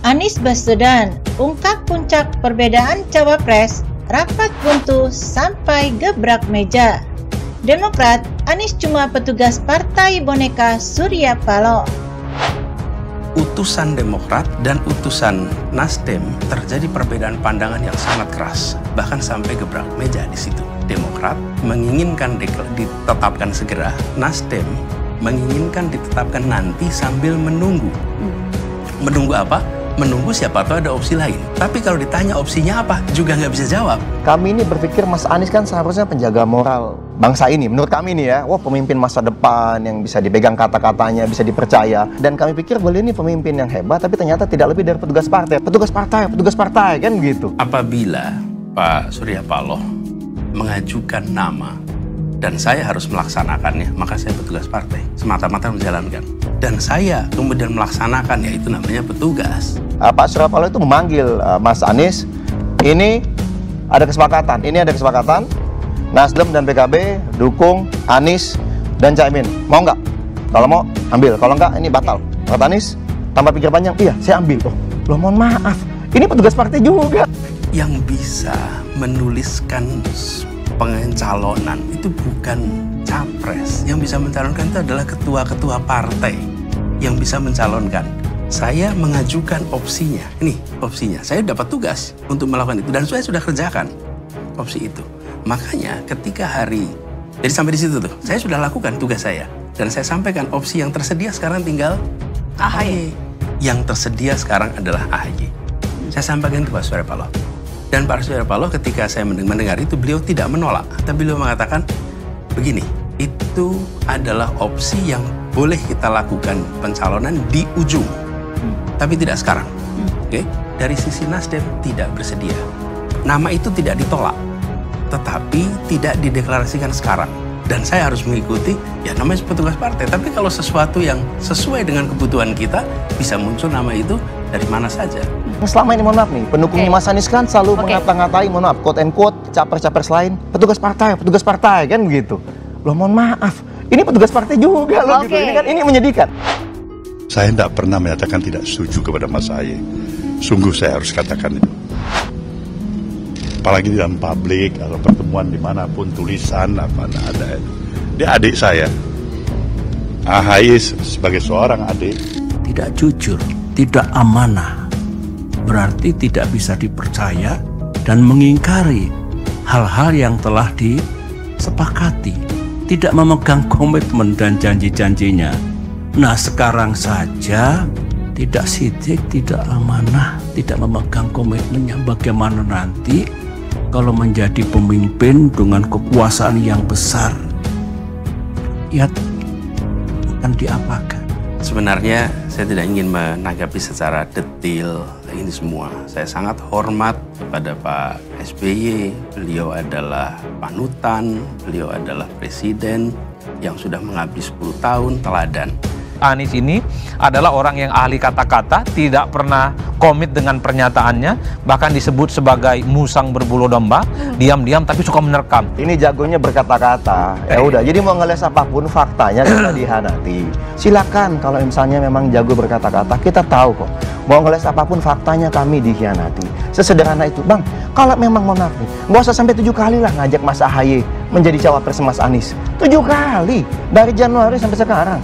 Anies Baswedan ungkap puncak perbedaan cawapres, rapat buntu sampai gebrak meja. Demokrat, Anies cuma petugas partai boneka Surya Paloh. Utusan Demokrat dan utusan Nasdem terjadi perbedaan pandangan yang sangat keras, bahkan sampai gebrak meja di situ. Demokrat menginginkan ditetapkan segera, Nasdem menginginkan ditetapkan nanti sambil menunggu. Menunggu apa? Menunggu siapa tahu ada opsi lain. Tapi kalau ditanya opsinya apa, juga nggak bisa jawab. Kami ini berpikir Mas Anies kan seharusnya penjaga moral bangsa ini. Menurut kami ini ya, wah pemimpin masa depan yang bisa dipegang kata-katanya, bisa dipercaya. Dan kami pikir beliau ini pemimpin yang hebat, tapi ternyata tidak lebih dari petugas partai. Petugas partai, kan gitu. Apabila Pak Surya Paloh mengajukan nama, dan saya harus melaksanakannya, maka saya petugas partai, semata-mata menjalankan. Dan saya kemudian melaksanakan, yaitu namanya petugas. Pak Surya Paloh itu memanggil Mas Anies, ini ada kesepakatan, Nasdem dan PKB dukung Anies dan Caimin. Mau nggak? Kalau mau, ambil. Kalau nggak, ini batal. Kata Anies, tanpa pikir panjang, iya saya ambil. Loh mohon maaf, ini petugas partai juga. Yang bisa menuliskan pencalonan itu bukan capres. Yang bisa mencalonkan itu adalah ketua-ketua partai yang bisa mencalonkan. Saya mengajukan opsinya. Ini opsinya. Saya dapat tugas untuk melakukan itu dan saya sudah kerjakan opsi itu. Makanya ketika jadi sampai di situ tuh, saya sudah lakukan tugas saya dan saya sampaikan opsi yang tersedia sekarang tinggal AHY. Yang tersedia sekarang adalah AHY. Saya sampaikan ke Pak Surya Paloh. Dan Pak Surya Paloh ketika saya mendengar itu, beliau tidak menolak, tapi beliau mengatakan begini, itu adalah opsi yang boleh kita lakukan pencalonan di ujung, tapi tidak sekarang. Oke? Dari sisi Nasdem tidak bersedia. Nama itu tidak ditolak, tetapi tidak dideklarasikan sekarang. Dan saya harus mengikuti, ya namanya petugas partai. Tapi kalau sesuatu yang sesuai dengan kebutuhan kita, bisa muncul nama itu dari mana saja. Selama ini mohon maaf nih, pendukungnya Mas Anies kan selalu mengata-ngatai, mohon maaf, quote and quote, capres-capres lain, petugas partai, kan begitu. Loh mohon maaf, ini petugas partai juga loh gitu. Ini menyedihkan. Saya tidak pernah menyatakan tidak setuju kepada Mas Ahy. Sungguh saya harus katakan itu. Apalagi dalam publik, atau pertemuan dimanapun, tulisan, apa ada. Dia adik saya. AHY sebagai seorang adik. Tidak jujur, tidak amanah. Berarti tidak bisa dipercaya dan mengingkari hal-hal yang telah disepakati. Tidak memegang komitmen dan janji-janjinya. Nah sekarang saja tidak sidik, tidak amanah, tidak memegang komitmennya. Bagaimana nanti kalau menjadi pemimpin dengan kekuasaan yang besar? Ya akan diapakan? Sebenarnya saya tidak ingin menanggapi secara detail ini semua. Saya sangat hormat kepada Pak SBY. Beliau adalah panutan, beliau adalah presiden yang sudah mengabdi 10 tahun, teladan. Anies ini adalah orang yang ahli kata-kata, tidak pernah komit dengan pernyataannya, bahkan disebut sebagai musang berbulu domba, diam-diam tapi suka menerkam. Ini jagonya berkata-kata. Ya udah, jadi mau ngeles apapun faktanya kita dihanati. Silakan kalau misalnya memang jago berkata-kata, kita tahu kok. Mau ngeles apapun faktanya kami dikhianati. Sesederhana itu, Bang. Kalau memang mau nafi, nggak usah sampai 7 kali lah ngajak Mas AHY menjadi cawapres Mas Anies. 7 kali dari Januari sampai sekarang.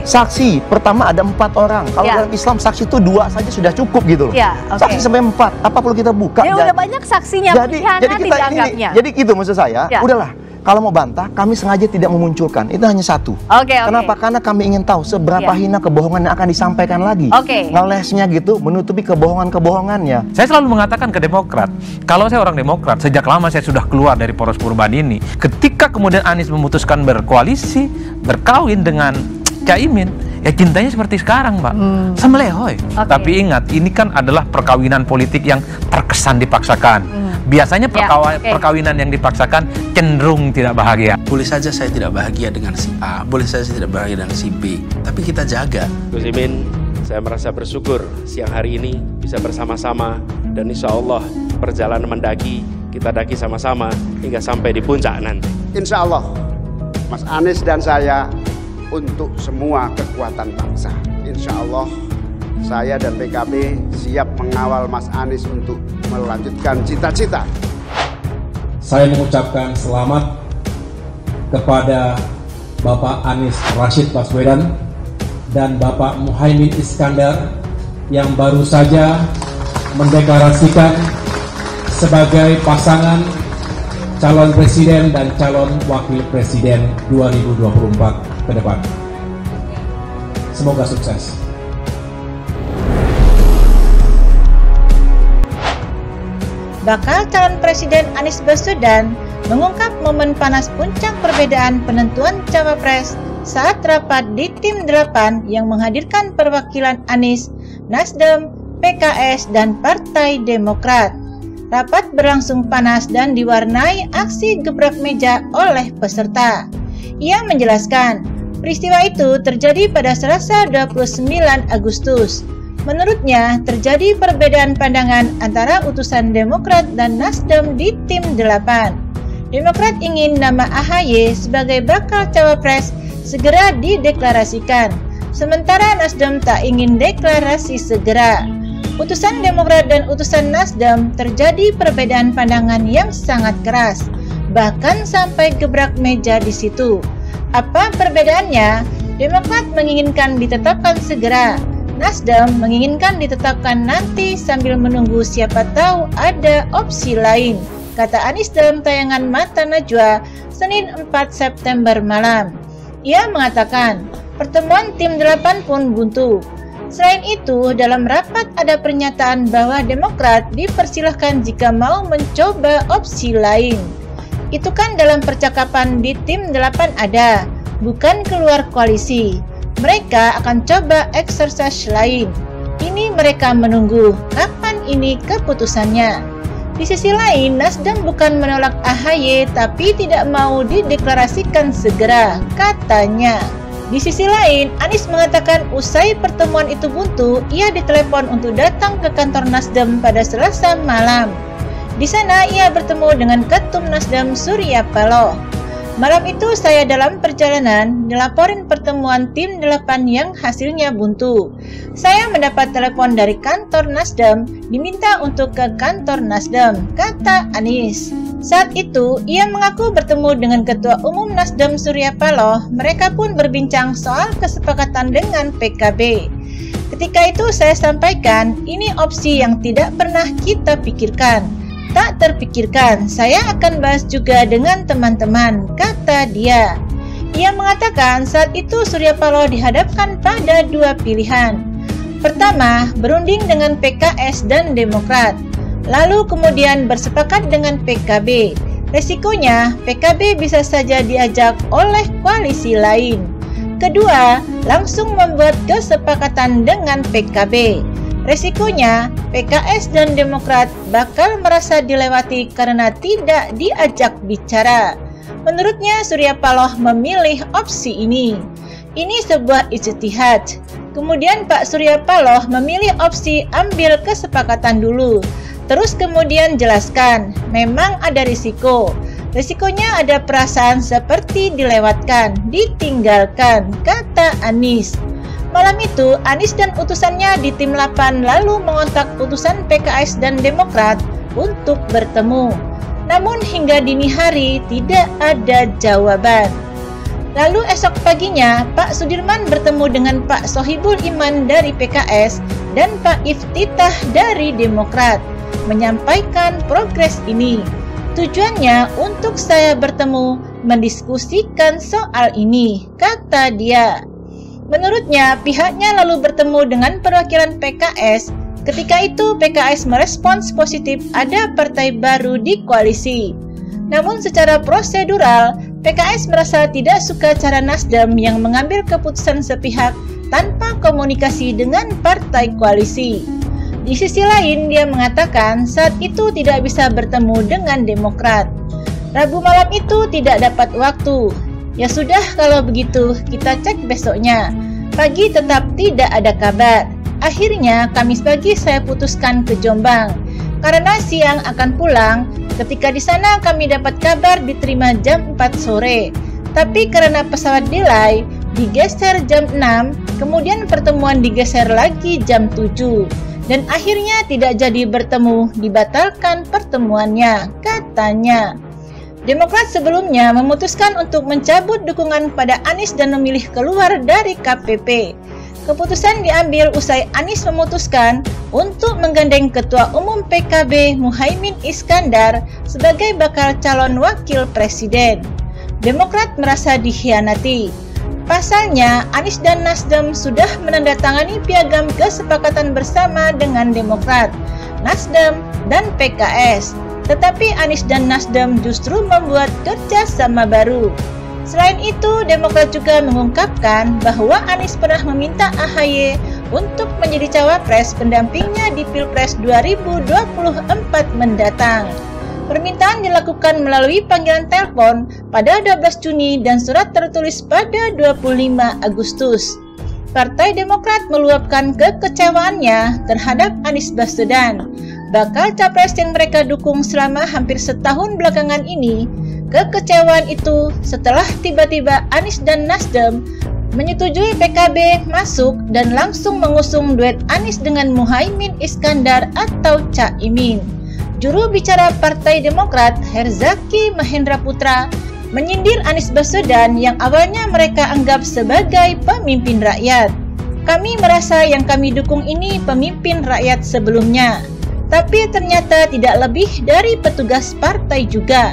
Saksi pertama ada 4 orang. Kalau dalam Islam saksi itu 2 saja sudah cukup gitu loh. Saksi sampai 4. Apa perlu kita buka? Ya udah banyak saksinya. Jadi kita ini, jadi itu maksud saya. Udahlah. Kalau mau bantah, kami sengaja tidak memunculkan. Itu hanya satu. Kenapa? Karena kami ingin tahu seberapa hina kebohongan yang akan disampaikan lagi. Ngelesnya gitu, menutupi kebohongan-kebohongannya. Saya selalu mengatakan ke Demokrat, kalau saya orang Demokrat, sejak lama saya sudah keluar dari poros perubahan ini. Ketika kemudian Anies memutuskan berkoalisi, berkawin dengan Caimin, ya cintanya seperti sekarang, Pak. Semelehoy. Tapi ingat, ini kan adalah perkawinan politik yang terkesan dipaksakan. Biasanya perkawinan yang dipaksakan cenderung tidak bahagia. Boleh saja saya tidak bahagia dengan si A, boleh saja saya tidak bahagia dengan si B, tapi kita jaga. Gus Imin, saya merasa bersyukur siang hari ini bisa bersama-sama dan insya Allah perjalanan mendaki, kita daki sama-sama hingga sampai di puncak nanti. Insya Allah, Mas Anies dan saya untuk semua kekuatan bangsa. Insya Allah saya dan PKB siap mengawal Mas Anies untuk melanjutkan cita-cita. Saya mengucapkan selamat kepada Bapak Anies Rashid Baswedan dan Bapak Muhaimin Iskandar yang baru saja mendeklarasikan sebagai pasangan calon presiden dan calon wakil presiden 2024 ke depan. Semoga sukses. Bakal calon presiden Anies Baswedan mengungkap momen panas puncak perbedaan penentuan cawapres saat rapat di Tim 8 yang menghadirkan perwakilan Anies, Nasdem, PKS, dan Partai Demokrat. Rapat berlangsung panas dan diwarnai aksi gebrak meja oleh peserta. Ia menjelaskan, peristiwa itu terjadi pada Selasa 29 Agustus. Menurutnya, terjadi perbedaan pandangan antara utusan Demokrat dan Nasdem di Tim 8. Demokrat ingin nama AHY sebagai bakal cawapres segera dideklarasikan, sementara Nasdem tak ingin deklarasi segera. Utusan Demokrat dan utusan Nasdem terjadi perbedaan pandangan yang sangat keras, bahkan sampai gebrak meja di situ. Apa perbedaannya? Demokrat menginginkan ditetapkan segera, Nasdem menginginkan ditetapkan nanti sambil menunggu siapa tahu ada opsi lain, kata Anies dalam tayangan Mata Najwa Senin 4 September malam. Ia mengatakan, pertemuan Tim 8 pun buntu. Selain itu, dalam rapat ada pernyataan bahwa Demokrat dipersilahkan jika mau mencoba opsi lain. Itu kan dalam percakapan di Tim 8 ada, bukan keluar koalisi. Mereka akan coba exercise lain. Ini mereka menunggu, kapan ini keputusannya. Di sisi lain, Nasdem bukan menolak AHY tapi tidak mau dideklarasikan segera, katanya. Di sisi lain, Anies mengatakan usai pertemuan itu buntu, ia ditelepon untuk datang ke kantor Nasdem pada Selasa malam. Di sana ia bertemu dengan Ketum Nasdem Surya Paloh. Malam itu saya dalam perjalanan dilaporin pertemuan Tim 8 yang hasilnya buntu. Saya mendapat telepon dari kantor Nasdem, diminta untuk ke kantor Nasdem, kata Anies. Saat itu, ia mengaku bertemu dengan Ketua Umum Nasdem Surya Paloh. Mereka pun berbincang soal kesepakatan dengan PKB. Ketika itu saya sampaikan, ini opsi yang tidak pernah kita pikirkan. Tak terpikirkan, saya akan bahas juga dengan teman-teman, kata dia. Ia mengatakan saat itu Surya Paloh dihadapkan pada dua pilihan. Pertama, berunding dengan PKS dan Demokrat. Lalu kemudian bersepakat dengan PKB. Resikonya, PKB bisa saja diajak oleh koalisi lain. Kedua, langsung membuat kesepakatan dengan PKB. Resikonya, PKS dan Demokrat bakal merasa dilewati karena tidak diajak bicara. Menurutnya, Surya Paloh memilih opsi ini. Ini sebuah ijtihad. Kemudian Pak Surya Paloh memilih opsi ambil kesepakatan dulu. Terus kemudian jelaskan, memang ada risiko. Risikonya ada perasaan seperti dilewatkan, ditinggalkan, kata Anies. Malam itu, Anies dan utusannya di Tim 8 lalu mengontak utusan PKS dan Demokrat untuk bertemu. Namun hingga dini hari tidak ada jawaban. Lalu esok paginya, Pak Sudirman bertemu dengan Pak Sohibul Iman dari PKS dan Pak Iftitah dari Demokrat, menyampaikan progres ini. Tujuannya untuk saya bertemu mendiskusikan soal ini, kata dia. Menurutnya, pihaknya lalu bertemu dengan perwakilan PKS. Ketika itu, PKS merespons positif ada partai baru di koalisi. Namun secara prosedural, PKS merasa tidak suka cara Nasdem yang mengambil keputusan sepihak tanpa komunikasi dengan partai koalisi. Di sisi lain, dia mengatakan saat itu tidak bisa bertemu dengan Demokrat. Rabu malam itu tidak dapat waktu. Ya sudah, kalau begitu kita cek besoknya. Pagi tetap tidak ada kabar. Akhirnya Kamis pagi saya putuskan ke Jombang. Karena siang akan pulang, ketika di sana kami dapat kabar diterima jam 4 sore. Tapi karena pesawat delay, digeser jam 6, kemudian pertemuan digeser lagi jam 7. Dan akhirnya tidak jadi bertemu, dibatalkan pertemuannya, katanya. Demokrat sebelumnya memutuskan untuk mencabut dukungan pada Anies dan memilih keluar dari KPP. Keputusan diambil usai Anies memutuskan untuk menggandeng Ketua Umum PKB Muhaimin Iskandar sebagai bakal calon wakil presiden. Demokrat merasa dikhianati. Pasalnya, Anies dan Nasdem sudah menandatangani piagam kesepakatan bersama dengan Demokrat, Nasdem, dan PKS. Tetapi Anies dan Nasdem justru membuat kerjasama baru. Selain itu, Demokrat juga mengungkapkan bahwa Anies pernah meminta AHY untuk menjadi cawapres pendampingnya di Pilpres 2024 mendatang. Permintaan dilakukan melalui panggilan telepon pada 12 Juni dan surat tertulis pada 25 Agustus. Partai Demokrat meluapkan kekecewaannya terhadap Anies Baswedan, bakal capres yang mereka dukung selama hampir setahun belakangan ini. Kekecewaan itu setelah tiba-tiba Anies dan Nasdem menyetujui PKB masuk dan langsung mengusung duet Anies dengan Muhaimin Iskandar atau Caimin. Juru bicara Partai Demokrat, Herzaki Mahendra Putra, menyindir Anies Baswedan yang awalnya mereka anggap sebagai pemimpin rakyat. Kami merasa yang kami dukung ini pemimpin rakyat sebelumnya, tapi ternyata tidak lebih dari petugas partai juga.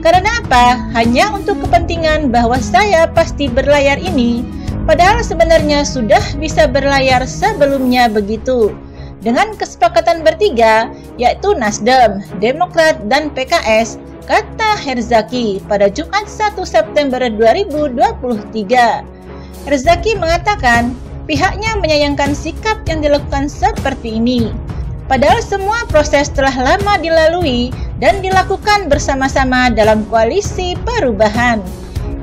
Karena apa? Hanya untuk kepentingan bahwa saya pasti berlayar ini, padahal sebenarnya sudah bisa berlayar sebelumnya begitu. Dengan kesepakatan bertiga, yaitu Nasdem, Demokrat, dan PKS, kata Herzaki pada Jumat 1 September 2023. Herzaki mengatakan pihaknya menyayangkan sikap yang dilakukan seperti ini. Padahal semua proses telah lama dilalui dan dilakukan bersama-sama dalam koalisi perubahan.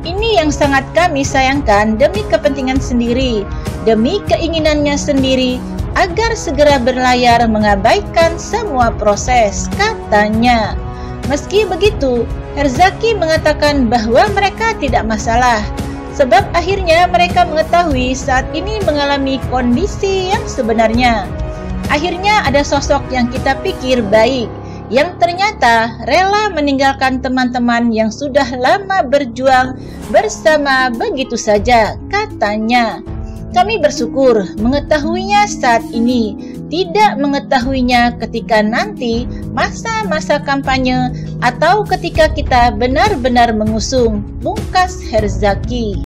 Ini yang sangat kami sayangkan demi kepentingan sendiri, demi keinginannya sendiri, agar segera berlayar mengabaikan semua proses, katanya. Meski begitu, Herzaki mengatakan bahwa mereka tidak masalah, sebab akhirnya mereka mengetahui saat ini mengalami kondisi yang sebenarnya. Akhirnya ada sosok yang kita pikir baik, yang ternyata rela meninggalkan teman-teman yang sudah lama berjuang bersama begitu saja, katanya. Kami bersyukur mengetahuinya saat ini, tidak mengetahuinya ketika nanti masa-masa kampanye atau ketika kita benar-benar mengusung, pungkas Herzaki.